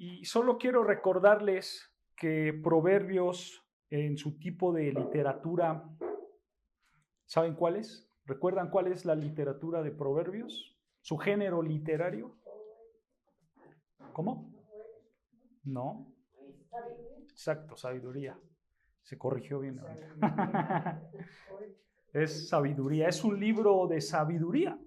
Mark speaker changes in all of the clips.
Speaker 1: Y solo quiero recordarles que Proverbios, en su tipo de literatura, ¿saben cuál es? ¿Recuerdan cuál es la literatura de Proverbios? ¿Su género literario? ¿Cómo? No. Exacto, sabiduría. Se corrigió bien ahorita. Es sabiduría, es un libro de sabiduría.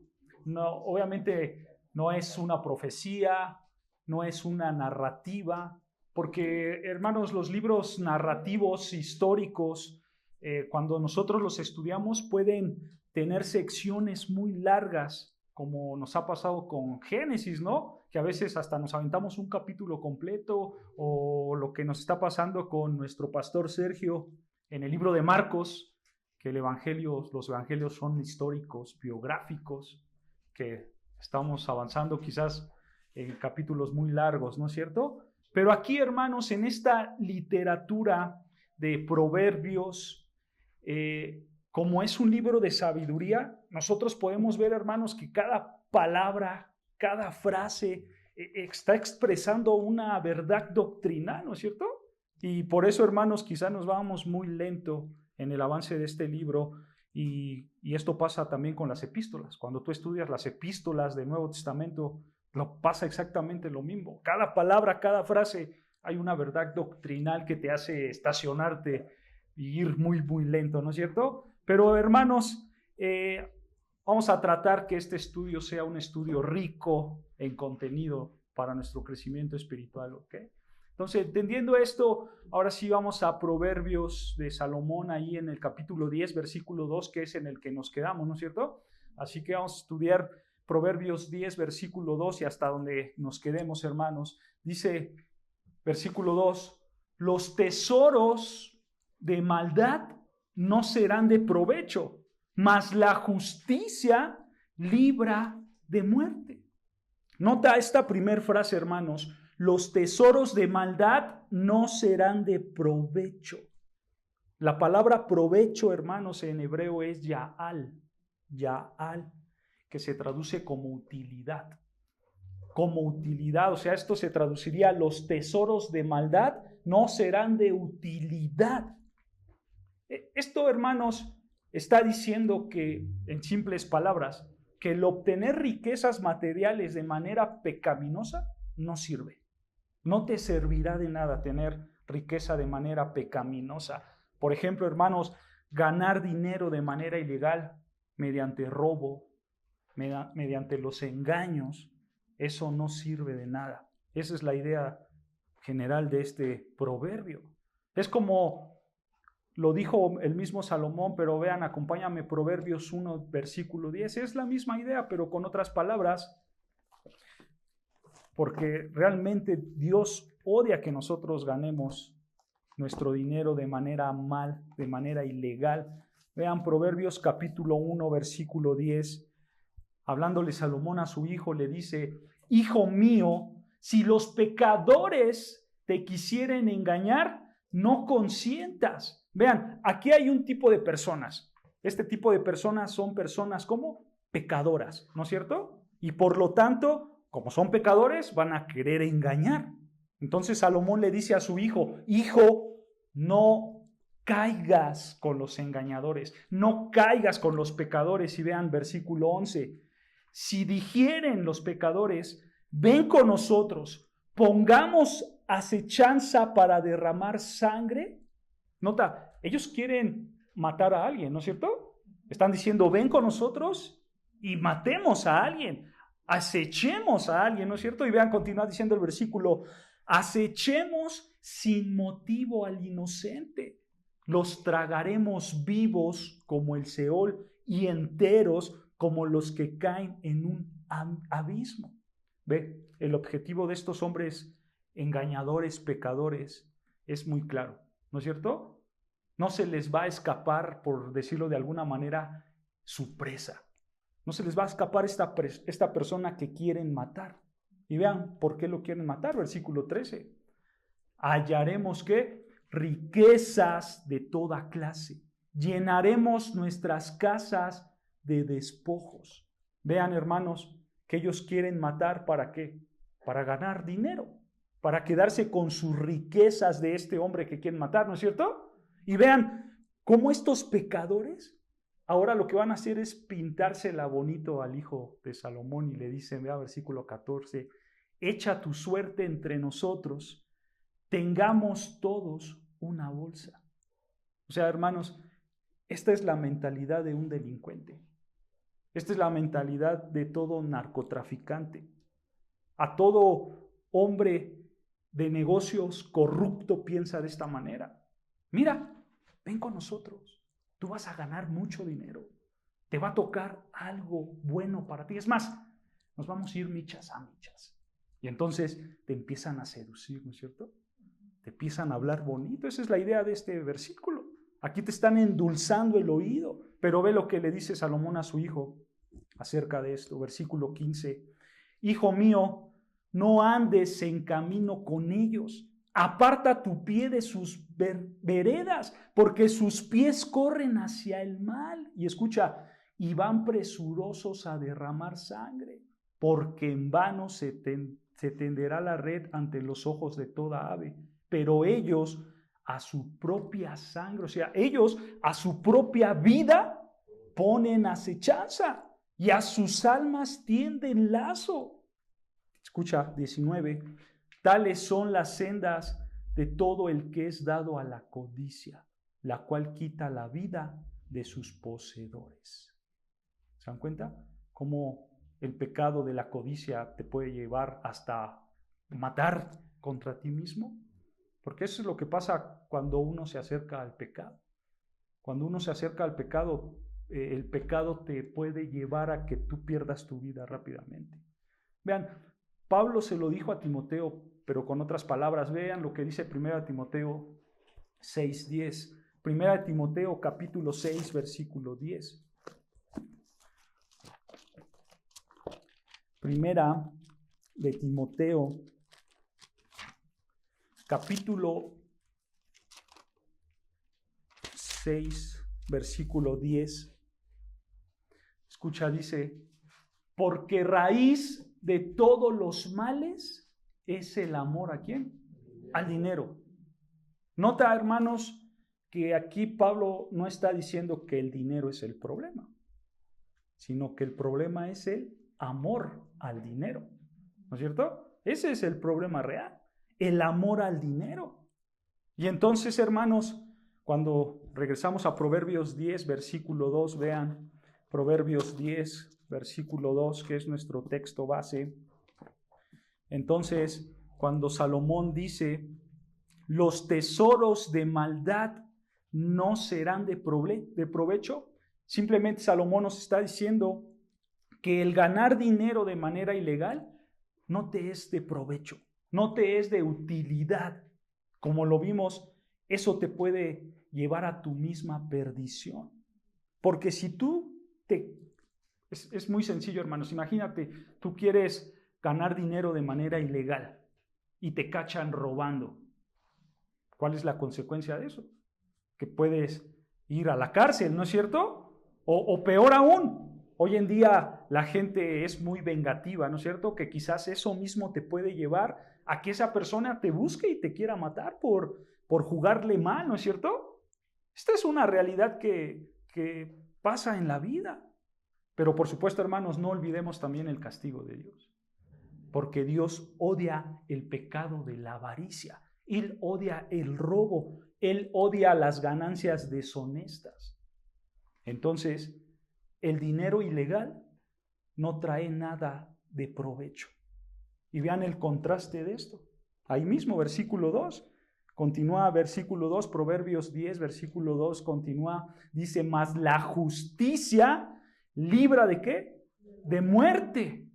Speaker 1: No, obviamente no es una profecía, no es una narrativa, porque, hermanos, los libros narrativos históricos, cuando nosotros los estudiamos, pueden tener secciones muy largas, como nos ha pasado con Génesis, ¿no? Que a veces hasta nos aventamos un capítulo completo, o lo que nos está pasando con nuestro pastor Sergio en el libro de Marcos, que los evangelios son históricos, biográficos, que estamos avanzando quizás en capítulos muy largos, ¿no es cierto? Pero aquí, hermanos, en esta literatura de Proverbios, como es un libro de sabiduría, nosotros podemos ver, hermanos, que cada palabra, cada frase está expresando una verdad doctrinal, ¿no es cierto? Y por eso, hermanos, quizás nos vamos muy lento en el avance de este libro, y esto pasa también con las epístolas. Cuando tú estudias las epístolas del Nuevo Testamento, lo pasa exactamente lo mismo. Cada palabra, cada frase, hay una verdad doctrinal que te hace estacionarte y ir muy, muy lento, ¿no es cierto? Pero, hermanos, vamos a tratar que este estudio sea un estudio rico en contenido para nuestro crecimiento espiritual, ¿ok? Entonces, entendiendo esto, ahora sí vamos a Proverbios de Salomón, ahí en el capítulo 10, versículo 2, que es en el que nos quedamos, ¿no es cierto? Así que vamos a estudiar Proverbios 10, versículo 2, y hasta donde nos quedemos, hermanos. Dice, versículo 2, los tesoros de maldad no serán de provecho, mas la justicia libra de muerte. Nota esta primera frase, hermanos. Los tesoros de maldad no serán de provecho. La palabra provecho, hermanos, en hebreo es ya'al, que se traduce como utilidad. Como utilidad, o sea, esto se traduciría: los tesoros de maldad no serán de utilidad. Esto, hermanos, está diciendo que, en simples palabras, que el obtener riquezas materiales de manera pecaminosa no sirve. No te servirá de nada tener riqueza de manera pecaminosa. Por ejemplo, hermanos, ganar dinero de manera ilegal mediante robo, mediante los engaños, eso no sirve de nada. Esa es la idea general de este proverbio. Es como lo dijo el mismo Salomón, pero vean, acompáñame, Proverbios 1, versículo 10. Es la misma idea, pero con otras palabras, porque realmente Dios odia que nosotros ganemos nuestro dinero de manera mal, de manera ilegal. Vean Proverbios capítulo 1, versículo 10. Hablándole Salomón a su hijo, le dice: hijo mío, si los pecadores te quisieren engañar, no consientas. Vean, aquí hay un tipo de personas. Este tipo de personas son personas como pecadoras, ¿no es cierto? Y por lo tanto, como son pecadores, van a querer engañar. Entonces Salomón le dice a su hijo: hijo, no caigas con los engañadores, no caigas con los pecadores. Y vean versículo 11, si dijeren los pecadores: ven con nosotros, pongamos acechanza para derramar sangre. Nota, ellos quieren matar a alguien, ¿no es cierto? Están diciendo: ven con nosotros y matemos a alguien, acechemos a alguien, ¿no es cierto? Y vean, continúa diciendo el versículo: acechemos sin motivo al inocente, los tragaremos vivos como el Seol y enteros como los que caen en un abismo. Ve, el objetivo de estos hombres engañadores, pecadores, es muy claro, ¿no es cierto? No se les va a escapar, por decirlo de alguna manera, su presa. No se les va a escapar esta persona que quieren matar. Y vean por qué lo quieren matar. Versículo 13. Hallaremos ¿qué? Riquezas de toda clase. Llenaremos nuestras casas de despojos. Vean, hermanos, que ellos quieren matar, ¿para qué? Para ganar dinero. para quedarse con sus riquezas de este hombre que quieren matar, ¿no es cierto? Y vean cómo estos pecadores ahora lo que van a hacer es pintársela bonito al hijo de Salomón y le dicen, vea versículo 14, echa tu suerte entre nosotros, tengamos todos una bolsa. O sea, hermanos, esta es la mentalidad de un delincuente. Esta es la mentalidad de todo narcotraficante. A todo hombre de negocios corrupto piensa de esta manera. Mira, ven con nosotros. Tú vas a ganar mucho dinero. Te va a tocar algo bueno para ti. Es más, nos vamos a ir michas a michas. Y entonces te empiezan a seducir, ¿no es cierto? Te empiezan a hablar bonito. Esa es la idea de este versículo. Aquí te están endulzando el oído. Pero ve lo que le dice Salomón a su hijo acerca de esto. Versículo 15. Hijo mío, no andes en camino con ellos. Aparta tu pie de sus veredas, porque sus pies corren hacia el mal. Y escucha, y van presurosos a derramar sangre, porque en vano se tenderá la red ante los ojos de toda ave. Pero ellos a su propia sangre, o sea, ellos a su propia vida ponen acechanza y a sus almas tienden lazo. Escucha, 19. Tales son las sendas de todo el que es dado a la codicia, la cual quita la vida de sus poseedores. ¿Se dan cuenta? Cómo el pecado de la codicia te puede llevar hasta matar contra ti mismo. Porque eso es lo que pasa cuando uno se acerca al pecado. Cuando uno se acerca al pecado, el pecado te puede llevar a que tú pierdas tu vida rápidamente. Vean, Pablo se lo dijo a Timoteo, pero con otras palabras. Vean lo que dice 1 Timoteo 6:10. 1 Timoteo capítulo 6, versículo 10. 1 de Timoteo capítulo 6, versículo 10. Escucha, dice, porque raíz de todos los males es el amor ¿a quién? Al dinero. Nota, hermanos, que aquí Pablo no está diciendo que el dinero es el problema, sino que el problema es el amor al dinero. ¿No es cierto? Ese es el problema real, el amor al dinero. Y entonces, hermanos, cuando regresamos a Proverbios 10, versículo 2, vean, Proverbios 10, versículo 2, que es nuestro texto base. Entonces, cuando Salomón dice, los tesoros de maldad no serán de provecho, simplemente Salomón nos está diciendo que el ganar dinero de manera ilegal no te es de provecho, no te es de utilidad. Como lo vimos, eso te puede llevar a tu misma perdición. Porque si tú es muy sencillo, hermanos. Imagínate, tú quieres ganar dinero de manera ilegal y te cachan robando. ¿Cuál es la consecuencia de eso? Que puedes ir a la cárcel, ¿no es cierto? O peor aún, hoy en día la gente es muy vengativa, ¿no es cierto? Que quizás eso mismo te puede llevar a que esa persona te busque y te quiera matar por jugarle mal, ¿no es cierto? Esta es una realidad que pasa en la vida. Pero por supuesto, hermanos, no olvidemos también el castigo de Dios. Porque Dios odia el pecado de la avaricia. Él odia el robo. Él odia las ganancias deshonestas. Entonces, el dinero ilegal no trae nada de provecho. Y vean el contraste de esto. Ahí mismo, versículo 2. Continúa versículo 2, Proverbios 10, versículo 2, continúa, dice, mas la justicia libra ¿de qué? De muerte.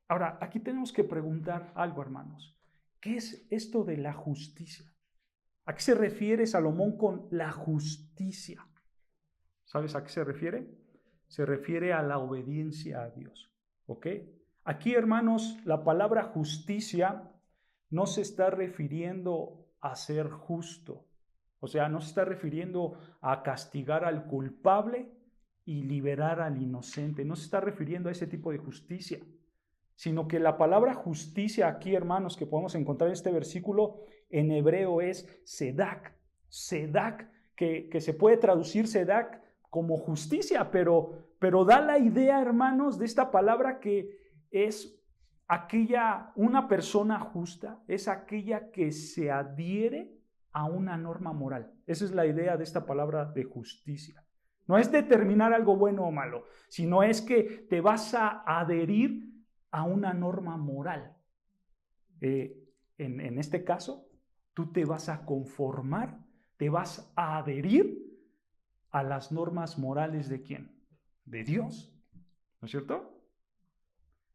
Speaker 1: Ahora, aquí tenemos que preguntar algo, hermanos. ¿Qué es esto de la justicia? ¿A qué se refiere Salomón con la justicia? ¿Sabes a qué se refiere? Se refiere a la obediencia a Dios. ¿Ok? Aquí, hermanos, la palabra justicia no se está refiriendo a ser justo. O sea, no se está refiriendo a castigar al culpable y liberar al inocente. No se está refiriendo a ese tipo de justicia, sino que la palabra justicia aquí, hermanos, que podemos encontrar en este versículo, en hebreo es sedak. Sedak, que se puede traducir sedak como justicia, pero da la idea, hermanos, de esta palabra que es una persona justa, es aquella que se adhiere a una norma moral. Esa es la idea de esta palabra de justicia. No es determinar algo bueno o malo, sino es que te vas a adherir a una norma moral. En este caso, tú te vas a conformar, te vas a adherir a las normas morales ¿de quién? De Dios, ¿no es cierto?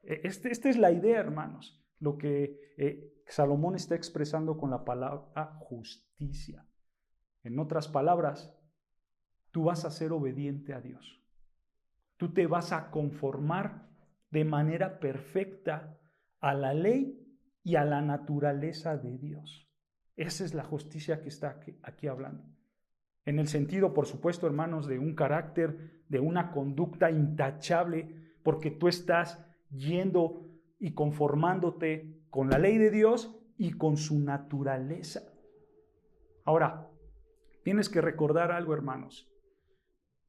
Speaker 1: Esta es la idea, hermanos, lo que Salomón está expresando con la palabra justicia. En otras palabras, tú vas a ser obediente a Dios. Tú te vas a conformar de manera perfecta a la ley y a la naturaleza de Dios. Esa es la justicia que está aquí hablando. En el sentido, por supuesto, hermanos, de un carácter, de una conducta intachable, porque tú estás yendo y conformándote con la ley de Dios y con su naturaleza. Ahora, tienes que recordar algo, hermanos,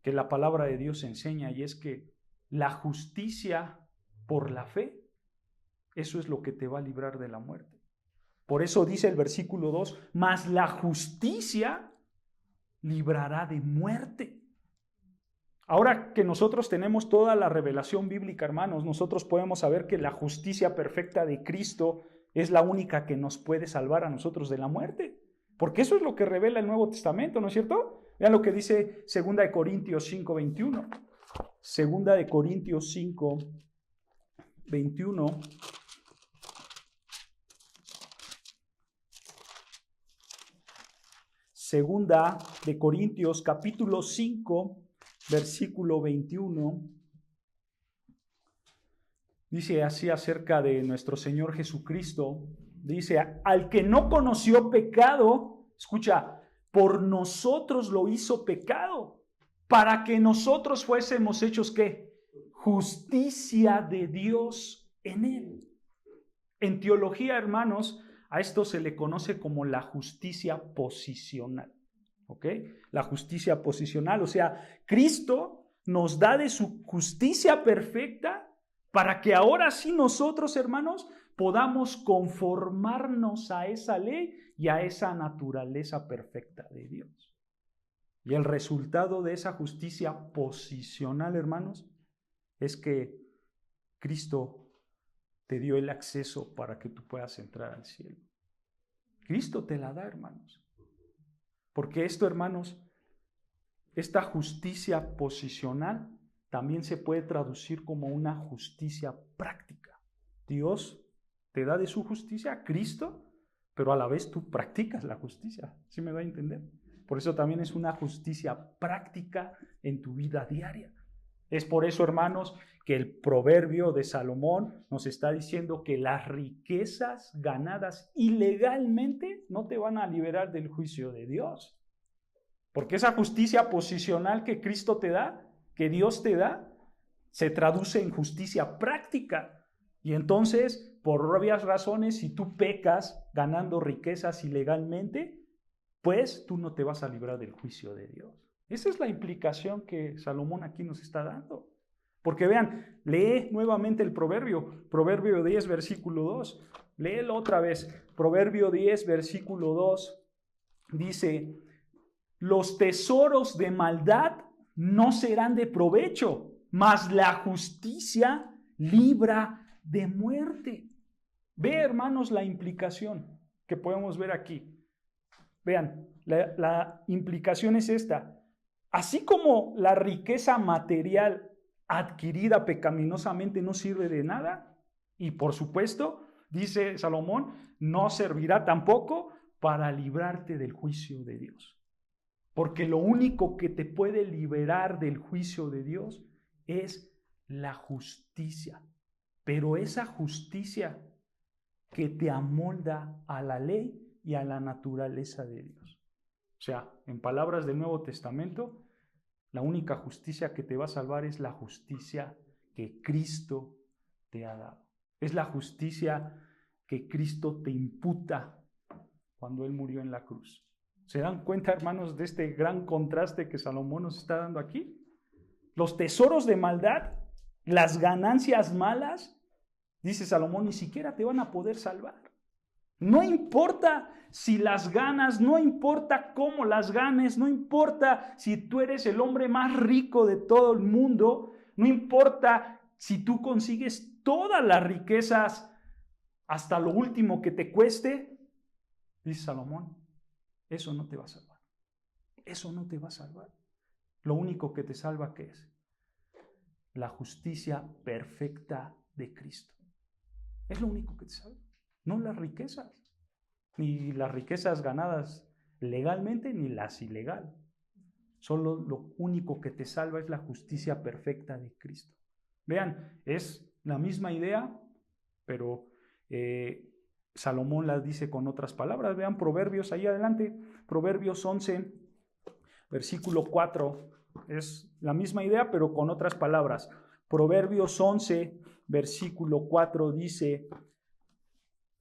Speaker 1: que la palabra de Dios enseña, y es que la justicia por la fe, eso es lo que te va a librar de la muerte. Por eso dice el versículo 2, mas la justicia librará de muerte. Ahora que nosotros tenemos toda la revelación bíblica, hermanos, nosotros podemos saber que la justicia perfecta de Cristo es la única que nos puede salvar a nosotros de la muerte. Porque eso es lo que revela el Nuevo Testamento, ¿no es cierto? Vean lo que dice 2 de Corintios 5, 21. 2 de Corintios 5, 21. Segunda de Corintios, capítulo 5, versículo 21. Dice así acerca de nuestro Señor Jesucristo. Dice, al que no conoció pecado, escucha, por nosotros lo hizo pecado, para que nosotros fuésemos hechos, ¿qué? Justicia de Dios en él. En teología, hermanos, a esto se le conoce como la justicia posicional. ¿Ok? La justicia posicional, o sea, Cristo nos da de su justicia perfecta para que ahora sí nosotros, hermanos, podamos conformarnos a esa ley y a esa naturaleza perfecta de Dios. Y el resultado de esa justicia posicional, hermanos, es que Cristo te dio el acceso para que tú puedas entrar al cielo. Cristo te la da, hermanos. Porque esto, hermanos, esta justicia posicional también se puede traducir como una justicia práctica. Dios te da de su justicia a Cristo, pero a la vez tú practicas la justicia. ¿Sí me va a entender? Por eso también es una justicia práctica en tu vida diaria. Es por eso, hermanos, que el proverbio de Salomón nos está diciendo que las riquezas ganadas ilegalmente no te van a liberar del juicio de Dios. Porque esa justicia posicional que Cristo te da, que Dios te da, se traduce en justicia práctica. Y entonces, por obvias razones, si tú pecas ganando riquezas ilegalmente, pues tú no te vas a librar del juicio de Dios. Esa es la implicación que Salomón aquí nos está dando. Porque vean, lee nuevamente el proverbio 10, versículo 2. Léelo otra vez. Proverbio 10, versículo 2. Dice, los tesoros de maldad no serán de provecho, mas la justicia libra de muerte. Ve, hermanos, la implicación que podemos ver aquí. Vean, la implicación es esta. Así como la riqueza material adquirida pecaminosamente no sirve de nada, y por supuesto, dice Salomón, no servirá tampoco para librarte del juicio de Dios. Porque lo único que te puede liberar del juicio de Dios es la justicia. Pero esa justicia que te amolda a la ley y a la naturaleza de Dios. O sea, en palabras del Nuevo Testamento, la única justicia que te va a salvar es la justicia que Cristo te ha dado. Es la justicia que Cristo te imputa cuando Él murió en la cruz. ¿Se dan cuenta, hermanos, de este gran contraste que Salomón nos está dando aquí? Los tesoros de maldad, las ganancias malas, dice Salomón, ni siquiera te van a poder salvar. No importa si las ganas, no importa cómo las ganes, no importa si tú eres el hombre más rico de todo el mundo, no importa si tú consigues todas las riquezas hasta lo último que te cueste, dice Salomón, eso no te va a salvar. Eso no te va a salvar. Lo único que te salva, ¿qué es? La justicia perfecta de Cristo. Es lo único que te salva. No las riquezas, ni las riquezas ganadas legalmente, ni las ilegales. Solo lo único que te salva es la justicia perfecta de Cristo. Vean, es la misma idea, pero Salomón la dice con otras palabras. Vean Proverbios, ahí adelante, Proverbios 11, versículo 4. Es la misma idea, pero con otras palabras. Proverbios 11, versículo 4 dice...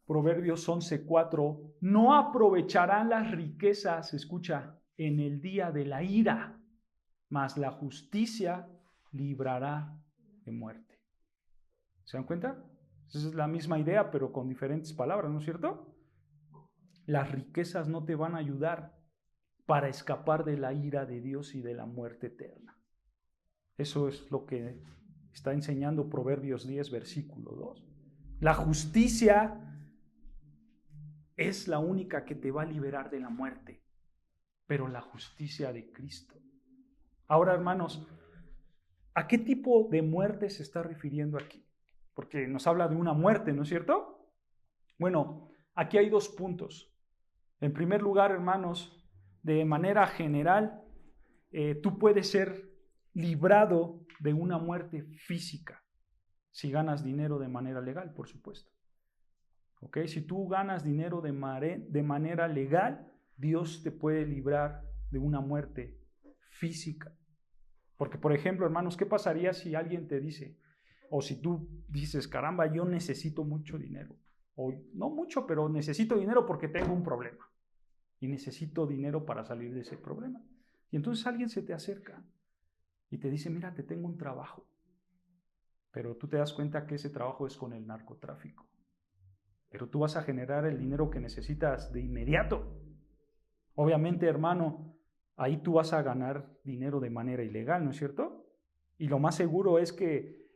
Speaker 1: Proverbios 11:4, no aprovecharán las riquezas, escucha, en el día de la ira, mas la justicia librará de muerte. ¿Se dan cuenta? Esa es la misma idea, pero con diferentes palabras, ¿no es cierto? Las riquezas no te van a ayudar para escapar de la ira de Dios y de la muerte eterna. Eso es lo que está enseñando Proverbios 10, versículo 2. La justicia es la única que te va a liberar de la muerte, pero la justicia de Cristo. Ahora, hermanos, ¿a qué tipo de muerte se está refiriendo aquí? Porque nos habla de una muerte, ¿no es cierto? Bueno, aquí hay dos puntos. En primer lugar, hermanos, de manera general, tú puedes ser librado de una muerte física si ganas dinero de manera legal, por supuesto. ¿Okay? Si tú ganas dinero de manera legal, Dios te puede librar de una muerte física. Porque, por ejemplo, hermanos, ¿qué pasaría si alguien te dice, o si tú dices, caramba, yo necesito mucho dinero? O no mucho, pero necesito dinero porque tengo un problema. Y necesito dinero para salir de ese problema. Y entonces alguien se te acerca y te dice, mira, te tengo un trabajo. Pero tú te das cuenta que ese trabajo es con el narcotráfico. Pero tú vas a generar el dinero que necesitas de inmediato. Obviamente, hermano, ahí tú vas a ganar dinero de manera ilegal, ¿no es cierto? Y lo más seguro es que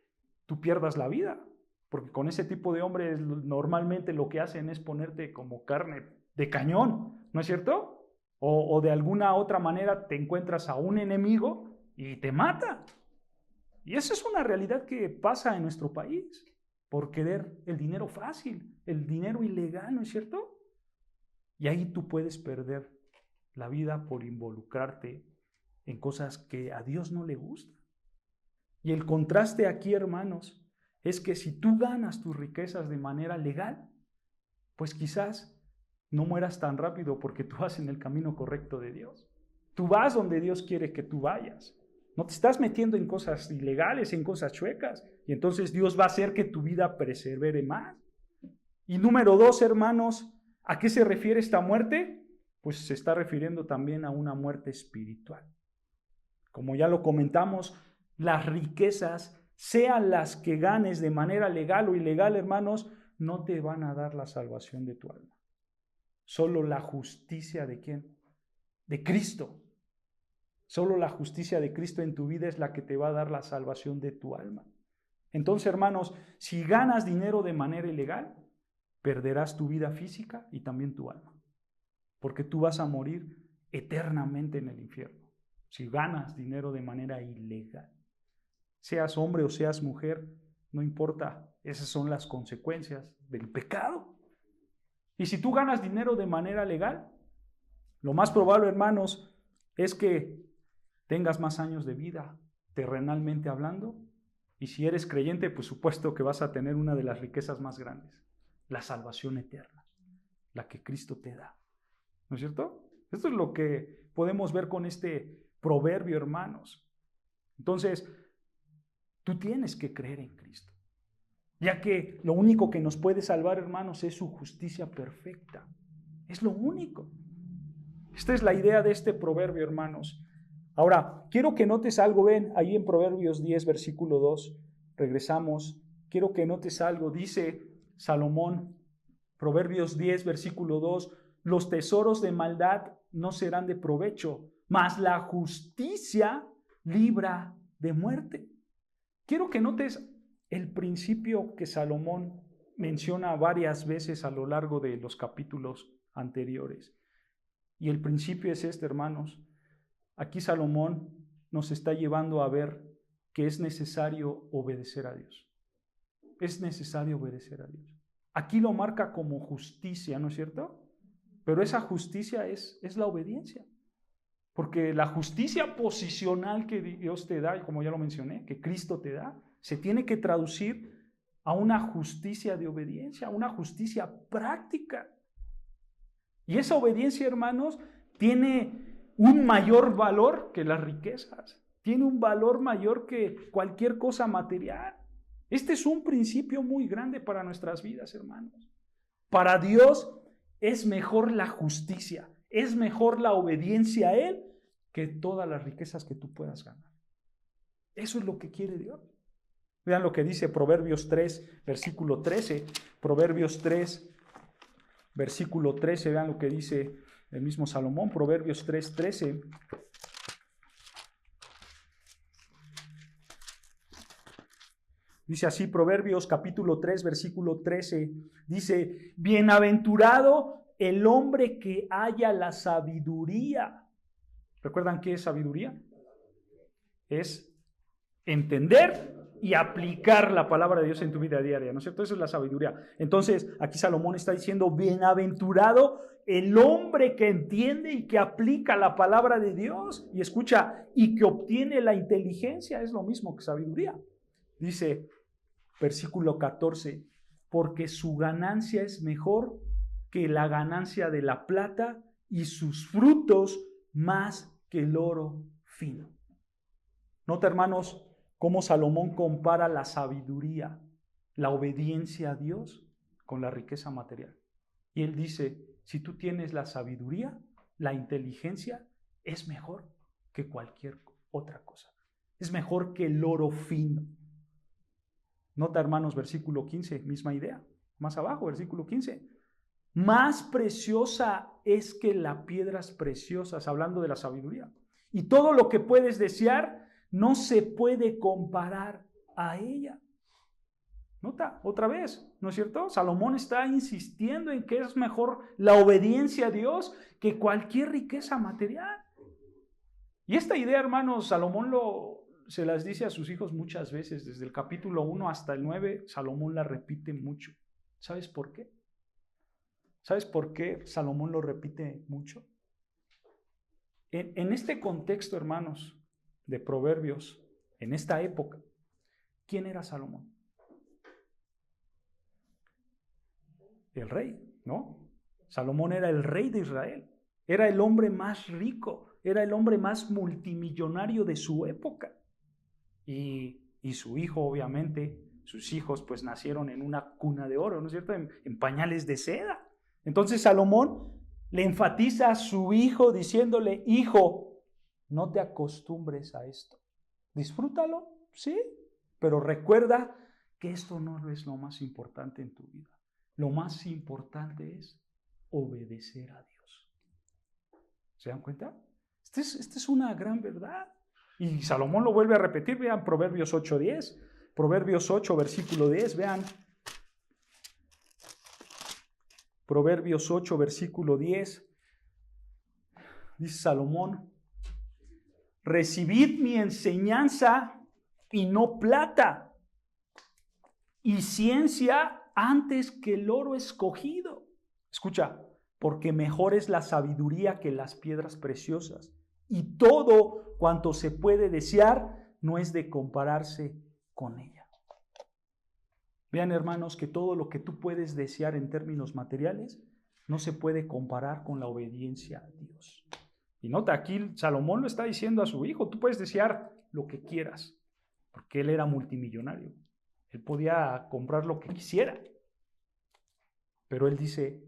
Speaker 1: tú pierdas la vida, porque con ese tipo de hombres normalmente lo que hacen es ponerte como carne de cañón, ¿no es cierto? O de alguna otra manera te encuentras a un enemigo y te mata. Y esa es una realidad que pasa en nuestro país. Por querer el dinero fácil, el dinero ilegal, ¿no es cierto? Y ahí tú puedes perder la vida por involucrarte en cosas que a Dios no le gustan. Y el contraste aquí, hermanos, es que si tú ganas tus riquezas de manera legal, pues quizás no mueras tan rápido porque tú vas en el camino correcto de Dios. Tú vas donde Dios quiere que tú vayas. No te estás metiendo en cosas ilegales, en cosas chuecas. Y entonces Dios va a hacer que tu vida persevere más. Y número 2, hermanos, ¿a qué se refiere esta muerte? Pues se está refiriendo también a una muerte espiritual. Como ya lo comentamos, las riquezas, sean las que ganes de manera legal o ilegal, hermanos, no te van a dar la salvación de tu alma. Solo la justicia ¿de quién? De Cristo. Solo la justicia de Cristo en tu vida es la que te va a dar la salvación de tu alma. Entonces, hermanos, si ganas dinero de manera ilegal, perderás tu vida física y también tu alma. Porque tú vas a morir eternamente en el infierno. Si ganas dinero de manera ilegal. Seas hombre o seas mujer, no importa. Esas son las consecuencias del pecado. Y si tú ganas dinero de manera legal, lo más probable, hermanos, es que tengas más años de vida, terrenalmente hablando, y si eres creyente, pues supuesto que vas a tener una de las riquezas más grandes, la salvación eterna, la que Cristo te da. ¿No es cierto? Esto es lo que podemos ver con este proverbio, hermanos. Entonces, tú tienes que creer en Cristo. ya que lo único que nos puede salvar, hermanos, es su justicia perfecta. Es lo único. Esta es la idea de este proverbio, hermanos. Ahora, quiero que notes algo, ven, ahí en Proverbios 10, versículo 2, regresamos. Quiero que notes algo, dice Salomón, Proverbios 10, versículo 2, los tesoros de maldad no serán de provecho, mas la justicia libra de muerte. Quiero que notes el principio que Salomón menciona varias veces a lo largo de los capítulos anteriores. Y el principio es este, hermanos. Aquí Salomón nos está llevando a ver que es necesario obedecer a Dios. Es necesario obedecer a Dios. Aquí lo marca como justicia, ¿no es cierto? Pero esa justicia es la obediencia. Porque la justicia posicional que Dios te da, y como ya lo mencioné, que Cristo te da, se tiene que traducir a una justicia de obediencia, a una justicia práctica. Y esa obediencia, hermanos, tiene un mayor valor que las riquezas. Tiene un valor mayor que cualquier cosa material. Este es un principio muy grande para nuestras vidas, hermanos. Para Dios es mejor la justicia, es mejor la obediencia a Él que todas las riquezas que tú puedas ganar. Eso es lo que quiere Dios. Vean lo que dice Proverbios 3, versículo 13. Proverbios 3, versículo 13, vean lo que dice el mismo Salomón, Proverbios 3, 13. Dice así, Proverbios capítulo 3, versículo 13, dice, bienaventurado el hombre que haya la sabiduría. ¿Recuerdan qué es sabiduría? Es entender y aplicar la palabra de Dios en tu vida diaria, ¿no es cierto? Eso es la sabiduría. Entonces, aquí Salomón está diciendo, bienaventurado el hombre que entiende y que aplica la palabra de Dios y escucha, y que obtiene la inteligencia, es lo mismo que sabiduría. Dice, versículo 14, porque su ganancia es mejor que la ganancia de la plata y sus frutos más que el oro fino. Nota, hermanos, cómo Salomón compara la sabiduría, la obediencia a Dios con la riqueza material. Y él dice, si tú tienes la sabiduría, la inteligencia, es mejor que cualquier otra cosa. Es mejor que el oro fino. Nota, hermanos, versículo 15, misma idea. Más abajo, versículo 15. Más preciosa es que las piedras preciosas, hablando de la sabiduría. Y todo lo que puedes desear no se puede comparar a ella. Nota, otra vez, ¿no es cierto? Salomón está insistiendo en que es mejor la obediencia a Dios que cualquier riqueza material. Y esta idea, hermanos, Salomón se las dice a sus hijos muchas veces, desde el capítulo 1 hasta el 9, Salomón la repite mucho. ¿Sabes por qué? ¿Sabes por qué Salomón lo repite mucho? En este contexto, hermanos, de Proverbios, en esta época, ¿quién era Salomón? El rey, ¿no? Salomón era el rey de Israel, era el hombre más rico, era el hombre más multimillonario de su época. Y su hijo, obviamente, sus hijos pues nacieron en una cuna de oro, ¿no es cierto? En pañales de seda. Entonces Salomón le enfatiza a su hijo diciéndole, hijo, no te acostumbres a esto. Disfrútalo, sí, pero recuerda que esto no es lo más importante en tu vida. Lo más importante es obedecer a Dios. ¿Se dan cuenta? Esta es una gran verdad. Y Salomón lo vuelve a repetir, vean Proverbios 8:10, Proverbios 8, versículo 10, vean. Proverbios 8, versículo 10, dice Salomón, recibid mi enseñanza y no plata, y ciencia antes que el oro escogido. Escucha, porque mejor es la sabiduría que las piedras preciosas, y todo cuanto se puede desear no es de compararse con ella. Vean, hermanos, que todo lo que tú puedes desear en términos materiales no se puede comparar con la obediencia a Dios. Y nota, aquí Salomón lo está diciendo a su hijo, tú puedes desear lo que quieras, porque él era multimillonario. Él podía comprar lo que quisiera. Pero él dice,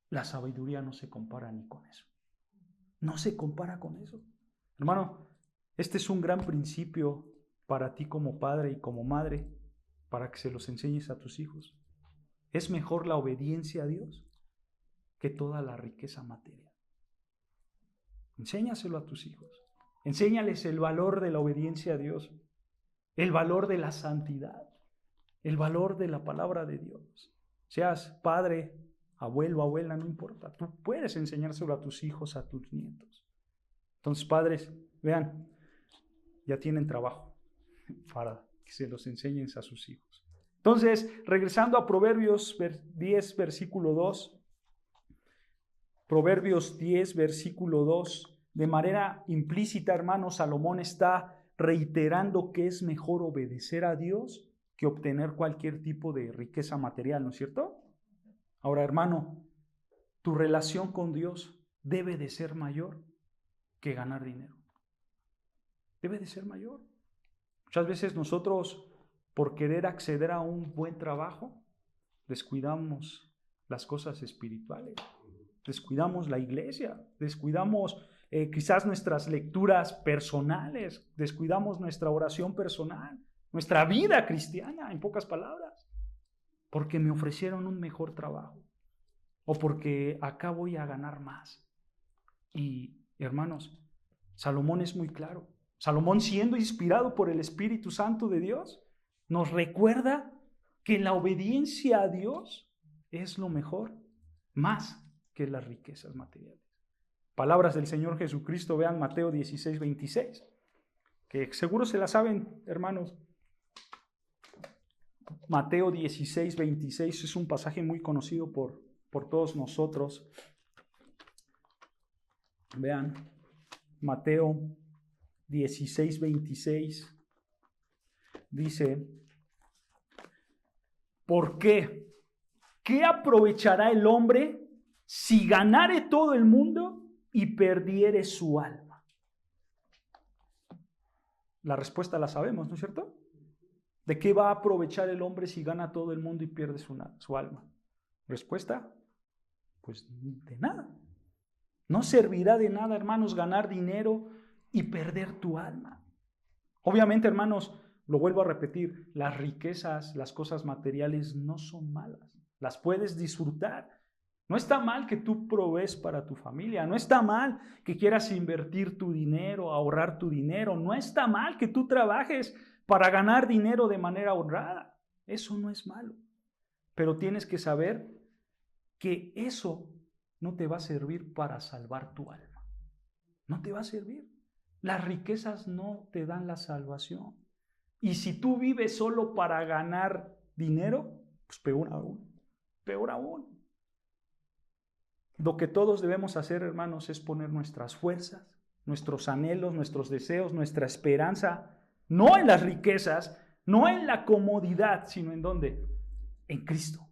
Speaker 1: la sabiduría no se compara ni con eso. No se compara con eso. Hermano, este es un gran principio para ti como padre y como madre, para que se los enseñes a tus hijos. Es mejor la obediencia a Dios que toda la riqueza material. Enséñaselo a tus hijos. Enséñales el valor de la obediencia a Dios, el valor de la santidad, el valor de la palabra de Dios. Seas padre, abuelo, abuela, no importa. Tú puedes enseñárselo a tus hijos, a tus nietos. Entonces, padres, vean, ya tienen trabajo para que se los enseñen a sus hijos. Entonces, regresando a Proverbios 10, versículo 2. Proverbios 10, versículo 2. De manera implícita, hermano, Salomón está reiterando que es mejor obedecer a Dios que obtener cualquier tipo de riqueza material, ¿no es cierto? Ahora, hermano, tu relación con Dios debe de ser mayor que ganar dinero. Debe de ser mayor. Muchas veces nosotros, por querer acceder a un buen trabajo, descuidamos las cosas espirituales, descuidamos la iglesia, descuidamos quizás nuestras lecturas personales, descuidamos nuestra oración personal, nuestra vida cristiana, en pocas palabras, porque me ofrecieron un mejor trabajo o porque acá voy a ganar más. Y hermanos, Salomón es muy claro. Salomón, siendo inspirado por el Espíritu Santo de Dios, nos recuerda que la obediencia a Dios es lo mejor, más que las riquezas materiales. Palabras del Señor Jesucristo, vean Mateo 16, 26, que seguro se la saben, hermanos. Mateo 16, 26 es un pasaje muy conocido por todos nosotros. Vean, Mateo 16, 26 dice, ¿por qué? ¿Qué aprovechará el hombre si ganare todo el mundo y perdiere su alma? La respuesta la sabemos, ¿no es cierto? ¿De qué va a aprovechar el hombre si gana todo el mundo y pierde su alma? ¿Respuesta? Pues de nada. No servirá de nada, hermanos, ganar dinero y perder tu alma. Obviamente, hermanos, lo vuelvo a repetir, las riquezas, las cosas materiales no son malas. Las puedes disfrutar. No está mal que tú provees para tu familia. No está mal que quieras invertir tu dinero, ahorrar tu dinero. No está mal que tú trabajes para ganar dinero de manera honrada. Eso no es malo. Pero tienes que saber que eso no te va a servir para salvar tu alma. No te va a servir. Las riquezas no te dan la salvación. Y si tú vives solo para ganar dinero, pues peor aún. Peor aún. Lo que todos debemos hacer, hermanos, es poner nuestras fuerzas, nuestros anhelos, nuestros deseos, nuestra esperanza, no en las riquezas, no en la comodidad, sino en ¿dónde? En Cristo.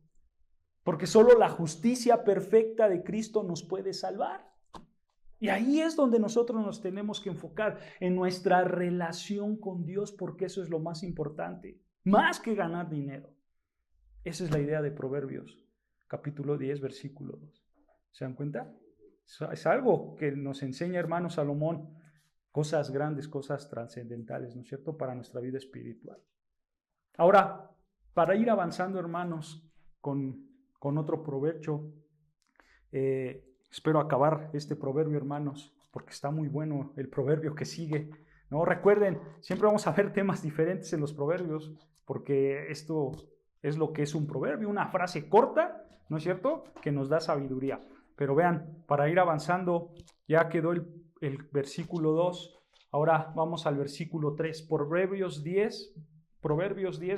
Speaker 1: Porque solo la justicia perfecta de Cristo nos puede salvar. Y ahí es donde nosotros nos tenemos que enfocar, en nuestra relación con Dios, porque eso es lo más importante, más que ganar dinero. Esa es la idea de Proverbios, capítulo 10, versículo 2. ¿Se dan cuenta? Es algo que nos enseña, hermano Salomón, cosas grandes, cosas trascendentales, ¿no es cierto?, para nuestra vida espiritual. Ahora, para ir avanzando, hermanos, con otro proverbio, espero acabar este proverbio, hermanos, porque está muy bueno el proverbio que sigue, ¿no? Recuerden, siempre vamos a ver temas diferentes en los proverbios, porque esto es lo que es un proverbio, una frase corta, ¿no es cierto?, que nos da sabiduría. Pero vean, para ir avanzando, ya quedó el versículo 2, ahora vamos al versículo 3, Proverbios 10,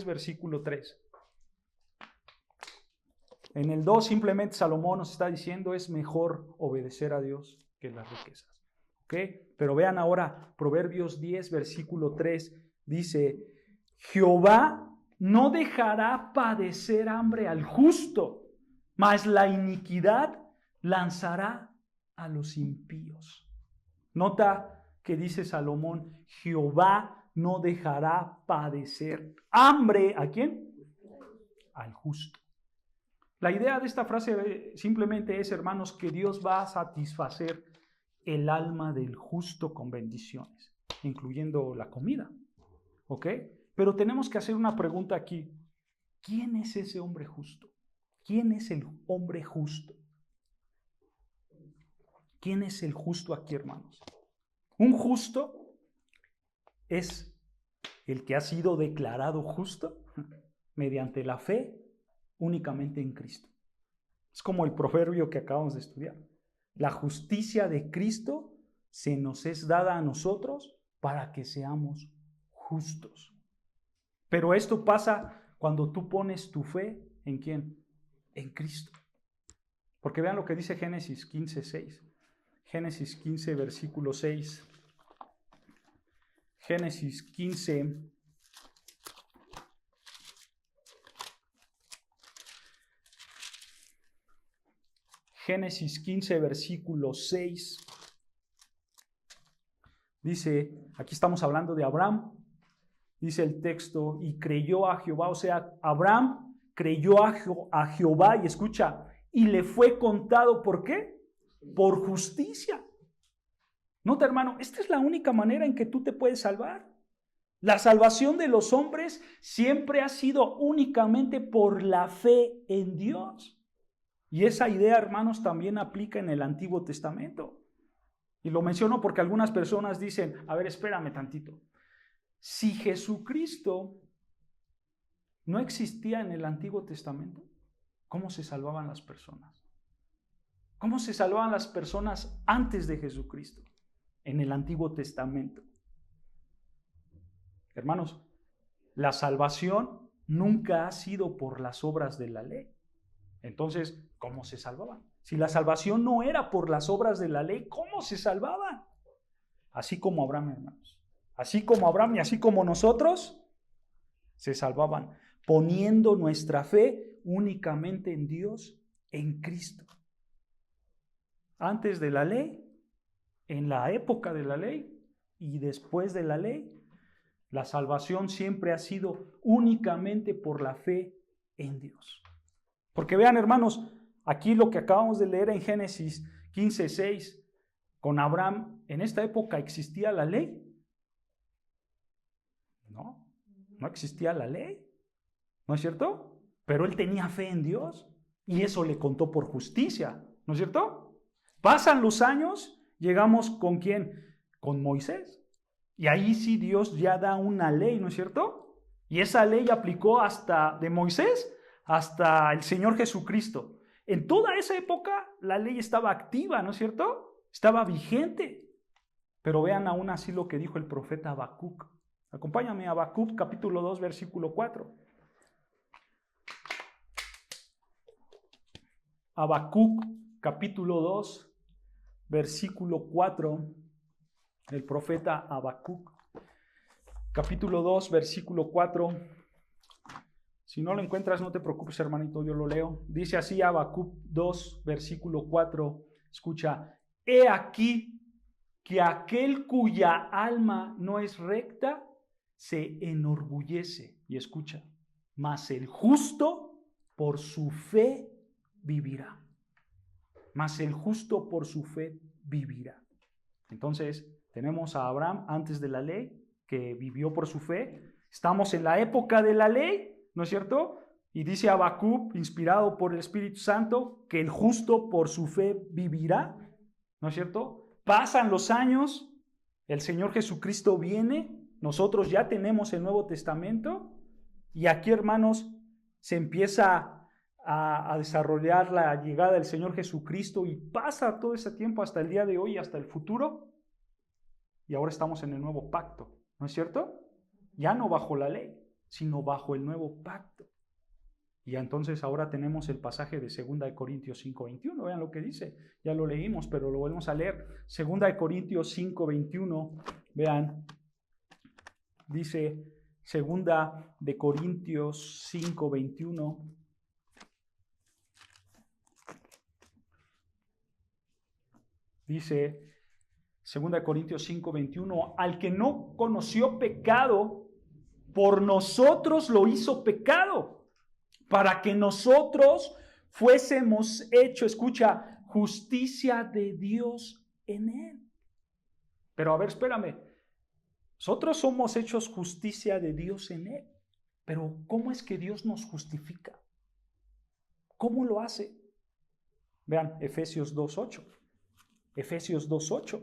Speaker 1: versículo 3. En el 2 simplemente Salomón nos está diciendo es mejor obedecer a Dios que las riquezas. ¿Ok? Pero vean ahora, Proverbios 10, versículo 3, dice, Jehová no dejará padecer hambre al justo, mas la iniquidad lanzará a los impíos. Nota que dice Salomón, Jehová no dejará padecer hambre. ¿A quién? Al justo. La idea de esta frase simplemente es, hermanos, que Dios va a satisfacer el alma del justo con bendiciones, incluyendo la comida. ¿Ok? Pero tenemos que hacer una pregunta aquí. ¿Quién es ese hombre justo? ¿Quién es el hombre justo? ¿Quién es el justo aquí, hermanos? Un justo es el que ha sido declarado justo mediante la fe únicamente en Cristo. Es como el proverbio que acabamos de estudiar. La justicia de Cristo se nos es dada a nosotros para que seamos justos. Pero esto pasa cuando tú pones tu fe ¿en quién? En Cristo. Porque vean lo que dice Génesis 15:6. Génesis 15, versículo 6. Génesis 15. Génesis 15, versículo 6. Dice, aquí estamos hablando de Abraham. Dice el texto, y creyó a Jehová. O sea, Abraham creyó a Jehová y escucha, y le fue contado, ¿por qué? Por justicia. Nota, hermano, esta es la única manera en que tú te puedes salvar. La salvación de los hombres siempre ha sido únicamente por la fe en Dios. Y esa idea, hermanos, también aplica en el Antiguo Testamento. Y lo menciono porque algunas personas dicen, a ver, espérame tantito. Si Jesucristo no existía en el Antiguo Testamento, ¿cómo se salvaban las personas? ¿Cómo se salvaban las personas antes de Jesucristo en el Antiguo Testamento? Hermanos, la salvación nunca ha sido por las obras de la ley. Entonces, ¿cómo se salvaban? Si la salvación no era por las obras de la ley, ¿cómo se salvaban? Así como Abraham, hermanos. Así como Abraham y así como nosotros se salvaban, poniendo nuestra fe únicamente en Dios, en Cristo. Antes de la ley, en la época de la ley y después de la ley, la salvación siempre ha sido únicamente por la fe en Dios. Porque vean, hermanos, aquí lo que acabamos de leer en Génesis 15:6, con Abraham, ¿en esta época existía la ley? No existía la ley, ¿no es cierto? Pero él tenía fe en Dios y eso le contó por justicia, ¿no es cierto? Pasan los años, llegamos ¿con quién? Con Moisés. Y ahí sí Dios ya da una ley, ¿no es cierto? Y esa ley aplicó hasta de Moisés hasta el Señor Jesucristo. En toda esa época la ley estaba activa, ¿no es cierto? Estaba vigente. Pero vean aún así lo que dijo el profeta Habacuc. Acompáñame a Habacuc capítulo 2, versículo 4. Habacuc capítulo 2, versículo 4. El profeta Habacuc, capítulo 2, versículo 4. Si no lo encuentras, no te preocupes, hermanito, yo lo leo. Dice así Habacuc 2, versículo 4. Escucha, he aquí que aquel cuya alma no es recta se enorgullece. Y escucha, mas el justo por su fe vivirá. Mas el justo por su fe vivirá. Entonces, tenemos a Abraham antes de la ley, que vivió por su fe. Estamos en la época de la ley, ¿no es cierto? Y dice Habacuc, inspirado por el Espíritu Santo, que el justo por su fe vivirá, ¿no es cierto? Pasan los años, el Señor Jesucristo viene, nosotros ya tenemos el Nuevo Testamento, y aquí, hermanos, se empieza a desarrollar la llegada del Señor Jesucristo y pasa todo ese tiempo hasta el día de hoy, hasta el futuro. Y ahora estamos en el nuevo pacto, ¿no es cierto? Ya no bajo la ley, sino bajo el nuevo pacto. Y entonces ahora tenemos el pasaje de 2 Corintios 5:21. Vean lo que dice. Ya lo leímos, pero lo volvemos a leer. 2 Corintios 5:21. Vean. Dice 2 Corintios 5:21. Dice 2 Corintios 5:21, al que no conoció pecado, por nosotros lo hizo pecado, para que nosotros fuésemos hechos, escucha, justicia de Dios en él. Pero a ver, espérame, nosotros somos hechos justicia de Dios en él, pero ¿cómo es que Dios nos justifica? ¿Cómo lo hace? Vean, Efesios 2:8. Efesios 2:8.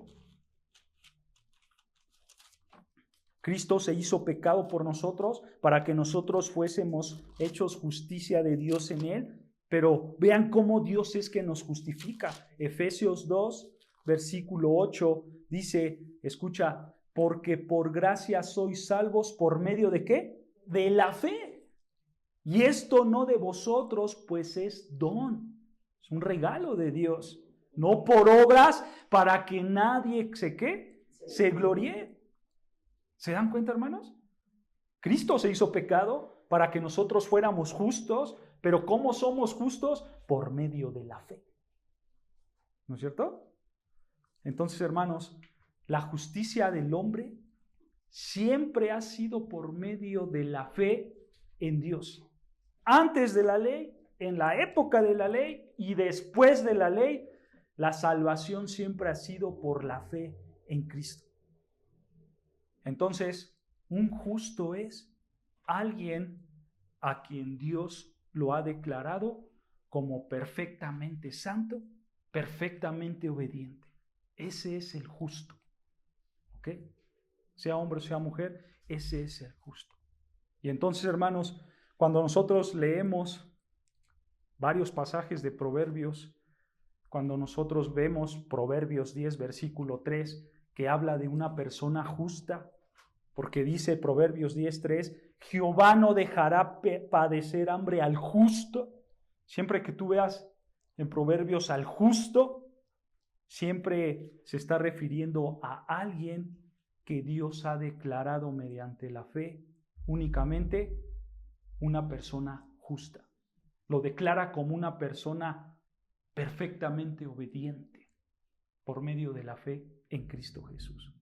Speaker 1: Cristo se hizo pecado por nosotros para que nosotros fuésemos hechos justicia de Dios en él. Pero vean cómo Dios es que nos justifica. Efesios 2, versículo 8, dice, escucha, porque por gracia sois salvos por medio de ¿qué? De la fe. Y esto no de vosotros, pues es don. Es un regalo de Dios. No por obras para que nadie se gloríe. ¿Se dan cuenta, hermanos? Cristo se hizo pecado para que nosotros fuéramos justos, pero ¿cómo somos justos? Por medio de la fe. ¿No es cierto? Entonces, hermanos, la justicia del hombre siempre ha sido por medio de la fe en Dios. Antes de la ley, en la época de la ley y después de la ley, la salvación siempre ha sido por la fe en Cristo. Entonces, un justo es alguien a quien Dios lo ha declarado como perfectamente santo, perfectamente obediente. Ese es el justo. ¿Ok? Sea hombre o sea mujer, ese es el justo. Y entonces, hermanos, cuando nosotros leemos varios pasajes de Proverbios, cuando nosotros vemos Proverbios 10, versículo 3, que habla de una persona justa, porque dice Proverbios 10:3, Jehová no dejará padecer hambre al justo. Siempre que tú veas en Proverbios al justo, siempre se está refiriendo a alguien que Dios ha declarado mediante la fe, únicamente una persona justa. Lo declara como una persona perfectamente obediente por medio de la fe en Cristo Jesús.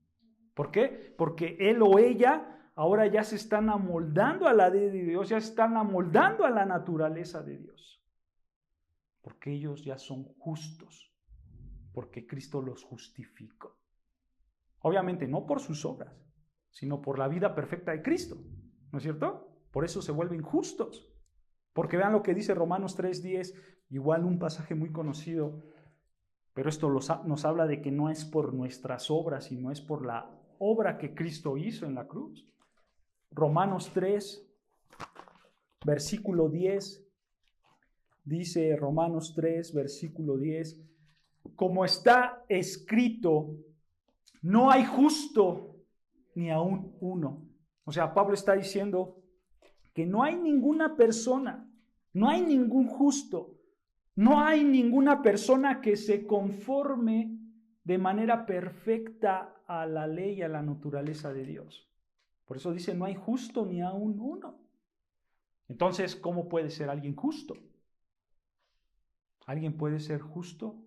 Speaker 1: ¿Por qué? Porque él o ella ahora ya se están amoldando a la ley de Dios, ya se están amoldando a la naturaleza de Dios. Porque ellos ya son justos, porque Cristo los justificó. Obviamente no por sus obras, sino por la vida perfecta de Cristo, ¿no es cierto? Por eso se vuelven justos. Porque vean lo que dice Romanos 3:10, igual un pasaje muy conocido, pero esto nos habla de que no es por nuestras obras, sino es por la obra que Cristo hizo en la cruz. Romanos 3, versículo 10, dice Romanos 3, versículo 10, como está escrito, no hay justo ni aún uno. O sea, Pablo está diciendo que no hay ninguna persona, no hay ningún justo, no hay ninguna persona que se conforme de manera perfecta a la ley y a la naturaleza de Dios. Por eso dice, no hay justo ni aún uno. Entonces, ¿cómo puede ser alguien justo? ¿Alguien puede ser justo